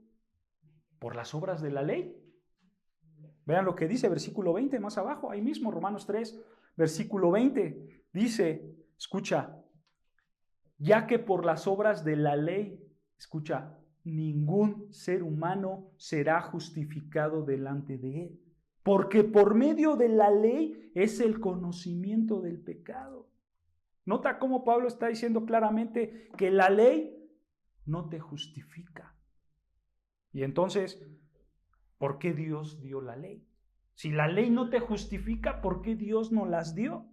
Speaker 1: por las obras de la ley? Vean lo que dice versículo 20 más abajo, ahí mismo, Romanos 3, versículo 20. Dice, escucha, ya que por las obras de la ley, escucha, ningún ser humano será justificado delante de él. Porque por medio de la ley es el conocimiento del pecado. Nota cómo Pablo está diciendo claramente que la ley no te justifica. Y entonces, ¿por qué Dios dio la ley? Si la ley no te justifica, ¿por qué Dios no las dio?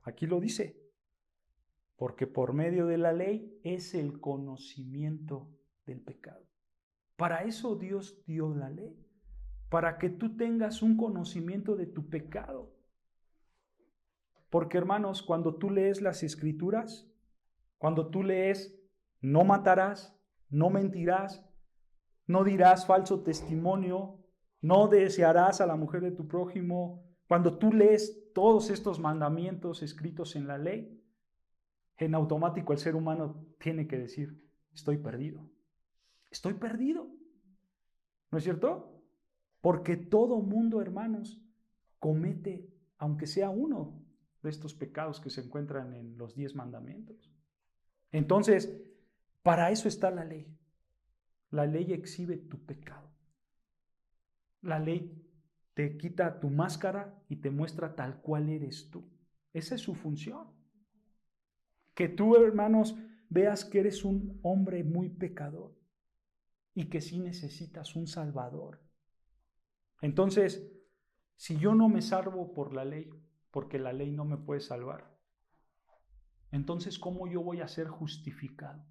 Speaker 1: Aquí lo dice. Porque por medio de la ley es el conocimiento del pecado. Para eso Dios dio la ley. Para que tú tengas un conocimiento de tu pecado. Porque, hermanos, cuando tú lees las Escrituras, cuando tú lees, no matarás, no mentirás, no dirás falso testimonio, no desearás a la mujer de tu prójimo, cuando tú lees todos estos mandamientos escritos en la ley, en automático el ser humano tiene que decir, estoy perdido. Estoy perdido. ¿No es cierto? Porque todo mundo, hermanos, comete, aunque sea uno de estos pecados que se encuentran en los 10 mandamientos. Entonces, para eso está la ley. La ley exhibe tu pecado. La ley te quita tu máscara y te muestra tal cual eres tú. Esa es su función. Que tú, hermanos, veas que eres un hombre muy pecador y que sí necesitas un Salvador. Entonces, si yo no me salvo por la ley, porque la ley no me puede salvar, entonces, ¿cómo yo voy a ser justificado?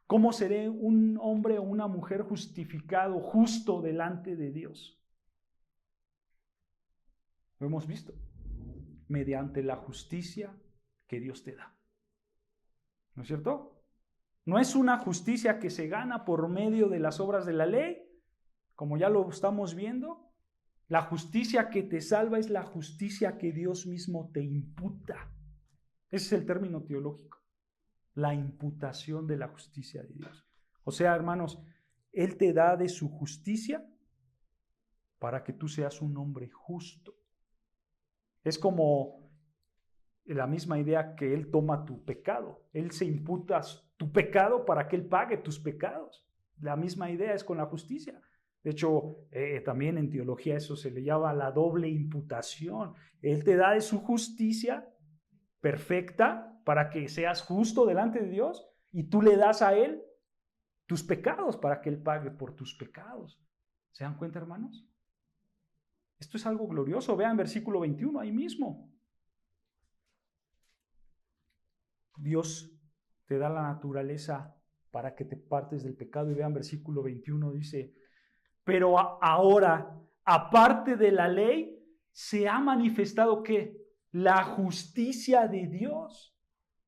Speaker 1: ¿Cómo seré un hombre o una mujer justificado, justo delante de Dios? Lo hemos visto. Mediante la justicia que Dios te da. ¿No es cierto? No es una justicia que se gana por medio de las obras de la ley, como ya lo estamos viendo. La justicia que te salva es la justicia que Dios mismo te imputa. Ese es el término teológico. La imputación de la justicia de Dios. O sea, hermanos, Él te da de su justicia para que tú seas un hombre justo. Es como la misma idea que Él toma tu pecado. Él se imputa tu pecado para que Él pague tus pecados. La misma idea es con la justicia. De hecho, también en teología eso se le llama la doble imputación. Él te da de su justicia perfecta para que seas justo delante de Dios y tú le das a Él tus pecados para que Él pague por tus pecados. ¿Se dan cuenta, hermanos? Esto es algo glorioso. Vean versículo 21, ahí mismo. Dios te da la naturaleza para que te partes del pecado. Y vean versículo 21, dice, pero ahora, aparte de la ley, se ha manifestado ¿qué? La justicia de Dios,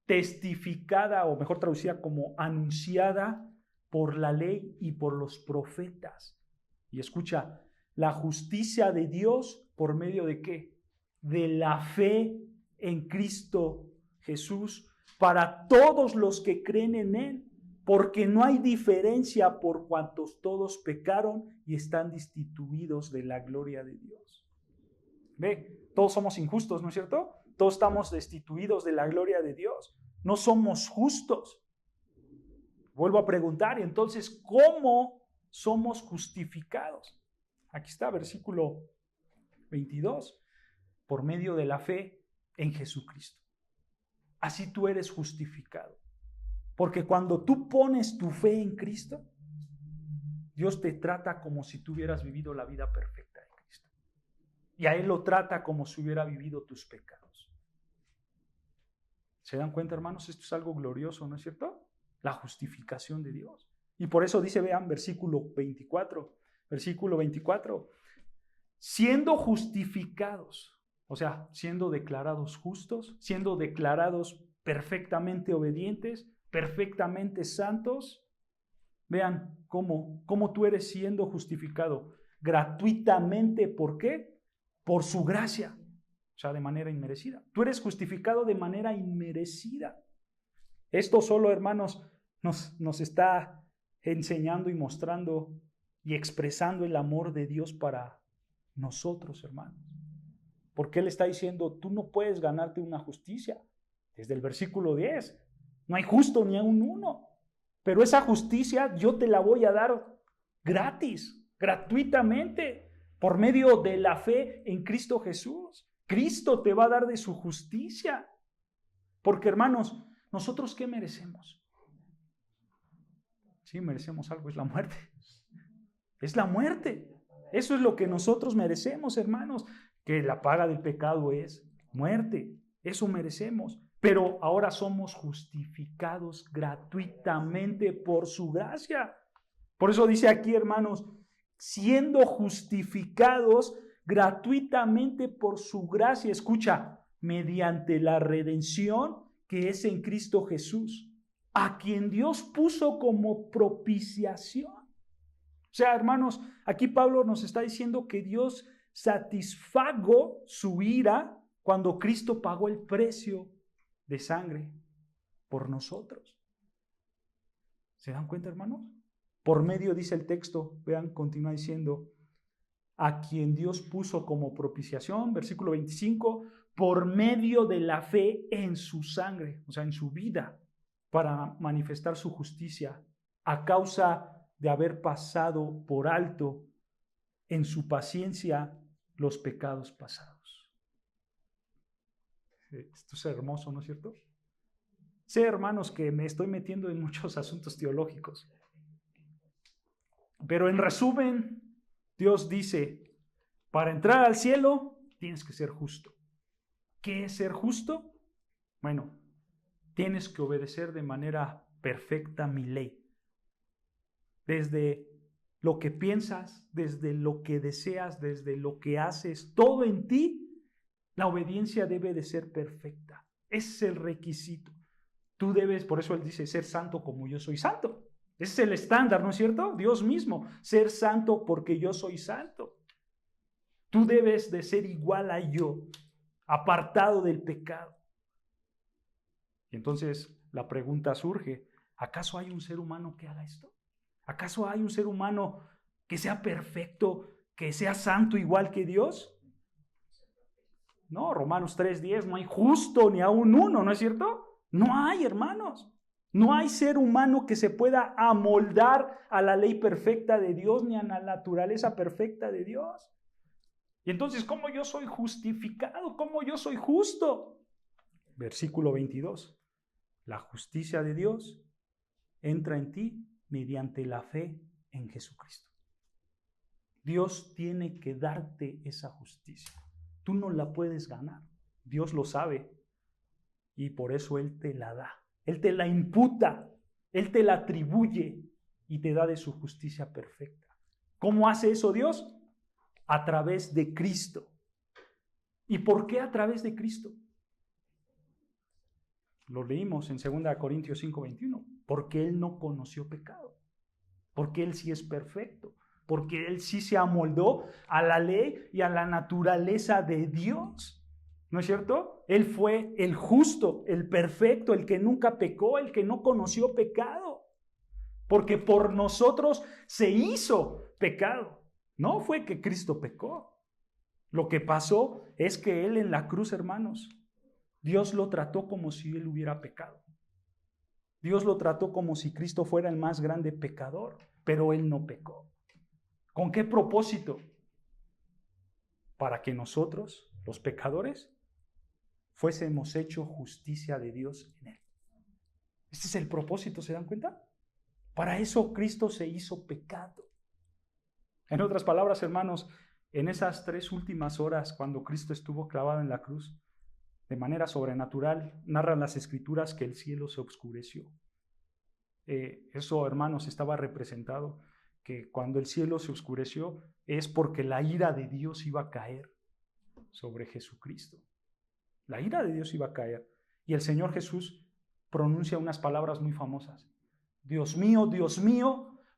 Speaker 1: testificada, o mejor traducida como anunciada por la ley y por los profetas. Y escucha, la justicia de Dios por medio de ¿qué? De la fe en Cristo Jesús para todos los que creen en Él, porque no hay diferencia por cuantos todos pecaron y están destituidos de la gloria de Dios. Ve, todos somos injustos, ¿no es cierto? Todos estamos destituidos de la gloria de Dios. No somos justos. Vuelvo a preguntar, entonces, ¿cómo somos justificados? Aquí está, versículo 22. Por medio de la fe en Jesucristo. Así tú eres justificado. Porque cuando tú pones tu fe en Cristo, Dios te trata como si tú hubieras vivido la vida perfecta de Cristo. Y a Él lo trata como si hubiera vivido tus pecados. ¿Se dan cuenta, hermanos? Esto es algo glorioso, ¿no es cierto? La justificación de Dios. Y por eso dice, vean, versículo 24. Versículo 24. Siendo justificados. O sea, siendo declarados justos, siendo declarados perfectamente obedientes, perfectamente santos. Vean cómo tú eres siendo justificado gratuitamente. ¿Por qué? Por su gracia. O sea, de manera inmerecida. Tú eres justificado de manera inmerecida. Esto solo, hermanos, nos está enseñando y mostrando y expresando el amor de Dios para nosotros, hermanos. Porque Él está diciendo, tú no puedes ganarte una justicia. Desde el versículo 10, no hay justo ni a un uno. Pero esa justicia yo te la voy a dar gratis, gratuitamente, por medio de la fe en Cristo Jesús. Cristo te va a dar de su justicia. Porque, hermanos, ¿nosotros qué merecemos? Sí, merecemos algo, es la muerte. Es la muerte. Eso es lo que nosotros merecemos, hermanos. Que la paga del pecado es muerte. Eso merecemos. Pero ahora somos justificados gratuitamente por su gracia. Por eso dice aquí, hermanos, siendo justificados gratuitamente por su gracia. Escucha, mediante la redención que es en Cristo Jesús, a quien Dios puso como propiciación. O sea, hermanos, aquí Pablo nos está diciendo que Dios satisfagó su ira cuando Cristo pagó el precio de sangre por nosotros. ¿Se dan cuenta, hermanos? Por medio, dice el texto, vean, continúa diciendo, a quien Dios puso como propiciación, versículo 25, por medio de la fe en su sangre, o sea, en su vida, para manifestar su justicia, a causa de haber pasado por alto en su paciencia los pecados pasados. Esto es hermoso, ¿no es cierto? Sé, hermanos, que me estoy metiendo en muchos asuntos teológicos. Pero en resumen, Dios dice, para entrar al cielo tienes que ser justo. ¿Qué es ser justo? Bueno, tienes que obedecer de manera perfecta mi ley. Desde lo que piensas, desde lo que deseas, desde lo que haces, todo en ti, la obediencia debe de ser perfecta. Ese es el requisito. Tú debes, por eso Él dice, ser santo como yo soy santo. Ese es el estándar, ¿no es cierto? Dios mismo, ser santo porque yo soy santo. Tú debes de ser igual a yo, apartado del pecado. Y entonces la pregunta surge, ¿acaso hay un ser humano que haga esto? ¿Acaso hay un ser humano que sea perfecto, que sea santo igual que Dios? No, Romanos 3:10, no hay justo ni aún uno, ¿no es cierto? No hay, hermanos. No hay ser humano que se pueda amoldar a la ley perfecta de Dios ni a la naturaleza perfecta de Dios. Y entonces, ¿cómo yo soy justificado? ¿Cómo yo soy justo? Versículo 22. La justicia de Dios entra en ti mediante la fe en Jesucristo. Dios tiene que darte esa justicia. Tú no la puedes ganar. Dios lo sabe y por eso Él te la da. Él te la imputa, Él te la atribuye y te da de su justicia perfecta. ¿Cómo hace eso Dios? A través de Cristo. ¿Y por qué a través de Cristo? Lo leímos en 2 Corintios 5:21. Porque Él no conoció pecado. Porque Él sí es perfecto. Porque Él sí se amoldó a la ley y a la naturaleza de Dios. ¿No es cierto? Él fue el justo, el perfecto, el que nunca pecó, el que no conoció pecado. Porque por nosotros se hizo pecado. No fue que Cristo pecó. Lo que pasó es que Él en la cruz, hermanos, Dios lo trató como si Él hubiera pecado. Dios lo trató como si Cristo fuera el más grande pecador, pero Él no pecó. ¿Con qué propósito? Para que nosotros, los pecadores, fuésemos hecho justicia de Dios en Él. Este es el propósito, ¿se dan cuenta? Para eso Cristo se hizo pecado. En otras palabras, hermanos, en esas 3 últimas horas, cuando Cristo estuvo clavado en la cruz, de manera sobrenatural, narran las Escrituras que el cielo se oscureció. Eso, hermanos, estaba representado, que cuando el cielo se oscureció es porque la ira de Dios iba a caer sobre Jesucristo. La ira de Dios iba a caer. Y el Señor Jesús pronuncia unas palabras muy famosas. Dios mío,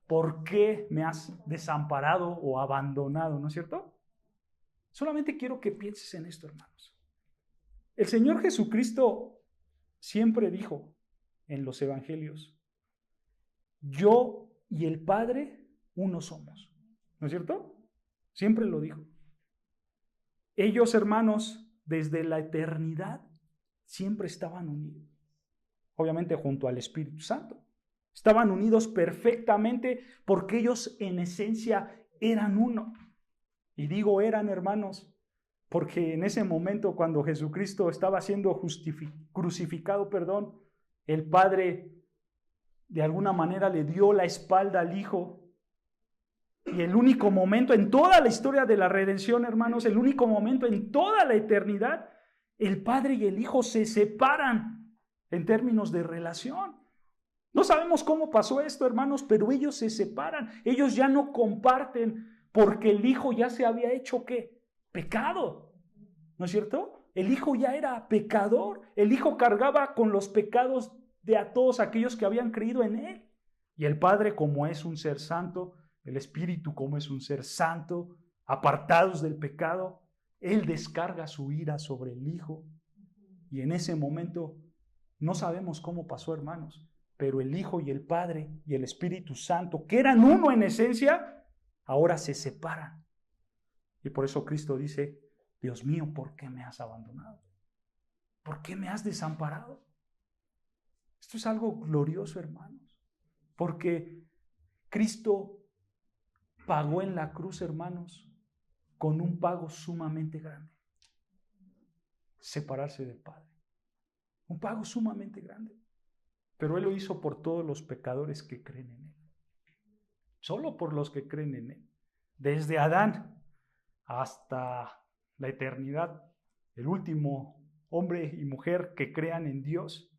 Speaker 1: ¿por qué me has desamparado o abandonado? ¿No es cierto? Solamente quiero que pienses en esto, hermanos. El Señor Jesucristo siempre dijo en los evangelios, yo y el Padre uno somos. ¿No es cierto? Siempre lo dijo. Ellos, hermanos, desde la eternidad, siempre estaban unidos. Obviamente junto al Espíritu Santo. Estaban unidos perfectamente porque ellos en esencia eran uno. Y digo eran, hermanos, porque en ese momento cuando Jesucristo estaba siendo crucificado, el Padre de alguna manera le dio la espalda al Hijo. Y el único momento en toda la historia de la redención, hermanos, el único momento en toda la eternidad, el Padre y el Hijo se separan en términos de relación. No sabemos cómo pasó esto, hermanos, pero ellos se separan. Ellos ya no comparten porque el Hijo ya se había hecho, ¿qué? Pecado. ¿No es cierto? El Hijo ya era pecador. El Hijo cargaba con los pecados de a todos aquellos que habían creído en Él. Y el Padre, como es un ser santo, el Espíritu, como es un ser santo, apartados del pecado, Él descarga su ira sobre el Hijo. Y en ese momento, no sabemos cómo pasó, hermanos, pero el Hijo y el Padre y el Espíritu Santo, que eran uno en esencia, ahora se separan. Y por eso Cristo dice, Dios mío, ¿por qué me has abandonado? ¿Por qué me has desamparado? Esto es algo glorioso, hermanos, porque Cristo pagó en la cruz, hermanos, con un pago sumamente grande. Separarse del Padre. Un pago sumamente grande. Pero Él lo hizo por todos los pecadores que creen en Él. Solo por los que creen en Él. Desde Adán hasta la eternidad. El último hombre y mujer que crean en Dios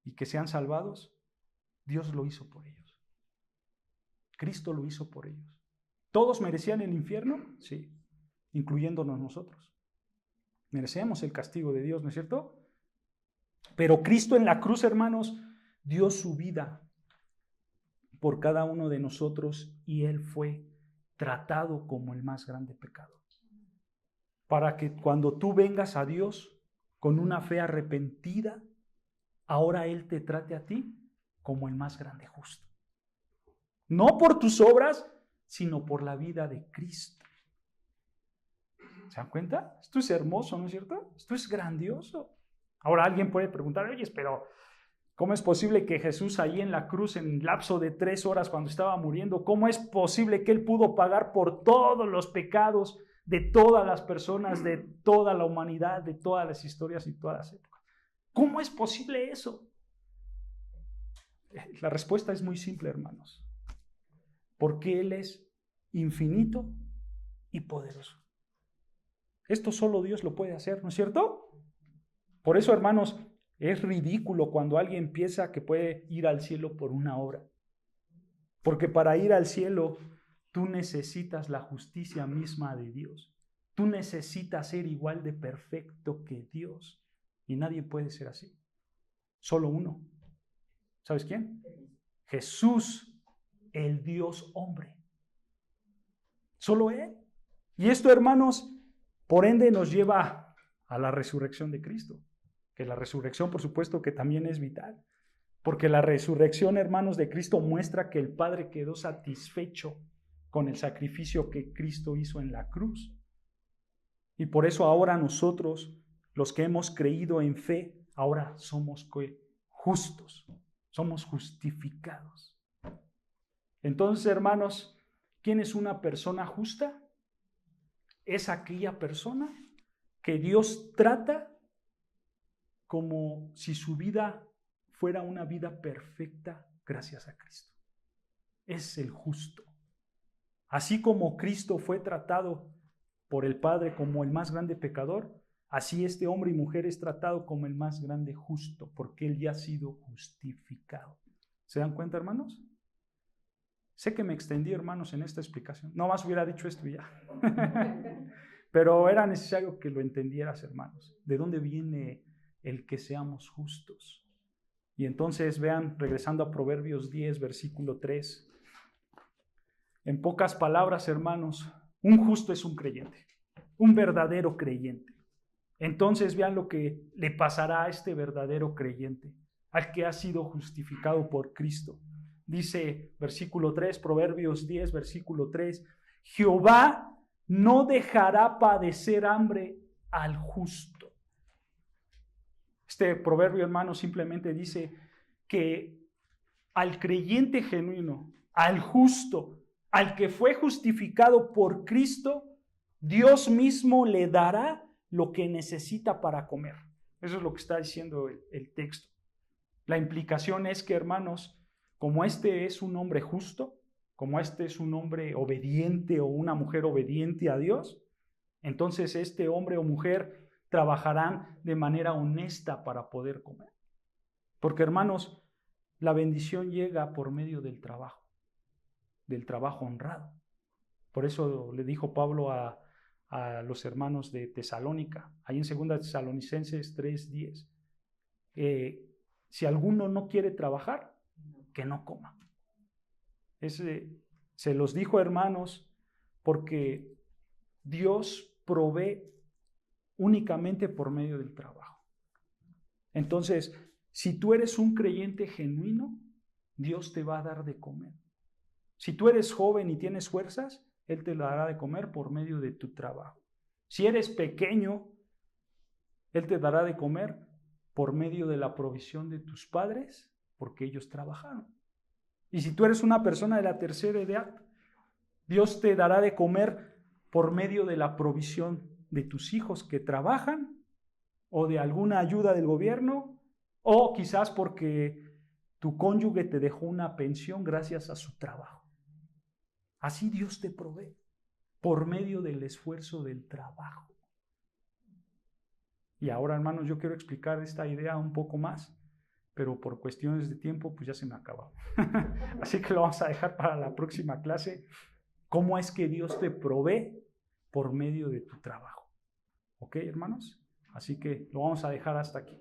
Speaker 1: y que sean salvados, Dios lo hizo por ellos. Cristo lo hizo por ellos. ¿Todos merecían el infierno? Sí, incluyéndonos nosotros. Merecemos el castigo de Dios, ¿no es cierto? Pero Cristo en la cruz, hermanos, dio su vida por cada uno de nosotros y Él fue tratado como el más grande pecador. Para que cuando tú vengas a Dios con una fe arrepentida, ahora Él te trate a ti como el más grande justo. No por tus obras, sino por la vida de Cristo. ¿Se dan cuenta? Esto es hermoso, ¿no es cierto? Esto es grandioso. Ahora alguien puede preguntar, oye, pero ¿cómo es posible que Jesús ahí en la cruz, en el lapso de 3 horas cuando estaba muriendo, cómo es posible que Él pudo pagar por todos los pecados de todas las personas, de toda la humanidad, de todas las historias y todas las épocas? ¿Cómo es posible eso? La respuesta es muy simple, hermanos. Porque Él es infinito y poderoso. Esto solo Dios lo puede hacer, ¿no es cierto? Por eso, hermanos, es ridículo cuando alguien piensa que puede ir al cielo por una obra. Porque para ir al cielo, tú necesitas la justicia misma de Dios. Tú necesitas ser igual de perfecto que Dios. Y nadie puede ser así. Solo uno. ¿Sabes quién? Jesús, el Dios hombre. Solo Él. Y esto, hermanos, por ende nos lleva a la resurrección de Cristo. Que la resurrección, por supuesto, que también es vital. Porque la resurrección, hermanos, de Cristo muestra que el Padre quedó satisfecho con el sacrificio que Cristo hizo en la cruz. Y por eso ahora nosotros, los que hemos creído en fe, ahora somos justos, somos justificados. Entonces, hermanos, ¿quién es una persona justa? Es aquella persona que Dios trata como si su vida fuera una vida perfecta gracias a Cristo. Es el justo. Así como Cristo fue tratado por el Padre como el más grande pecador, así este hombre y mujer es tratado como el más grande justo, porque él ya ha sido justificado. ¿Se dan cuenta, hermanos? Sé que me extendí, hermanos, en esta explicación. No más hubiera dicho esto y ya. Pero era necesario que lo entendieras, hermanos. ¿De dónde viene el que seamos justos? Y entonces vean, regresando a Proverbios 10, versículo 3. En pocas palabras, hermanos, un justo es un creyente, un verdadero creyente. Entonces vean lo que le pasará a este verdadero creyente, al que ha sido justificado por Cristo. Dice versículo 3, Proverbios 10, versículo 3, Jehová no dejará padecer hambre al justo. Este proverbio, hermano, simplemente dice que al creyente genuino, al justo, al que fue justificado por Cristo, Dios mismo le dará lo que necesita para comer. Eso es lo que está diciendo el texto. La implicación es que, hermanos, como este es un hombre justo, como este es un hombre obediente o una mujer obediente a Dios, entonces este hombre o mujer trabajarán de manera honesta para poder comer. Porque, hermanos, la bendición llega por medio del trabajo honrado. Por eso le dijo Pablo a los hermanos de Tesalónica, ahí en 2 Tesalonicenses 3:10, si alguno no quiere trabajar, que no coma. Se los dijo, hermanos, porque Dios provee únicamente por medio del trabajo. Entonces, si tú eres un creyente genuino, Dios te va a dar de comer. Si tú eres joven y tienes fuerzas, Él te dará de comer por medio de tu trabajo. Si eres pequeño, Él te dará de comer por medio de la provisión de tus padres, porque ellos trabajaron. Y si tú eres una persona de la tercera edad, Dios te dará de comer por medio de la provisión de tus hijos que trabajan, o de alguna ayuda del gobierno, o quizás porque tu cónyuge te dejó una pensión gracias a su trabajo. Así Dios te provee, por medio del esfuerzo del trabajo. Y ahora, hermanos, yo quiero explicar esta idea un poco más, pero por cuestiones de tiempo, pues ya se me acabó. Así que lo vamos a dejar para la próxima clase. ¿Cómo es que Dios te provee por medio de tu trabajo? ¿Ok, hermanos? Así que lo vamos a dejar hasta aquí.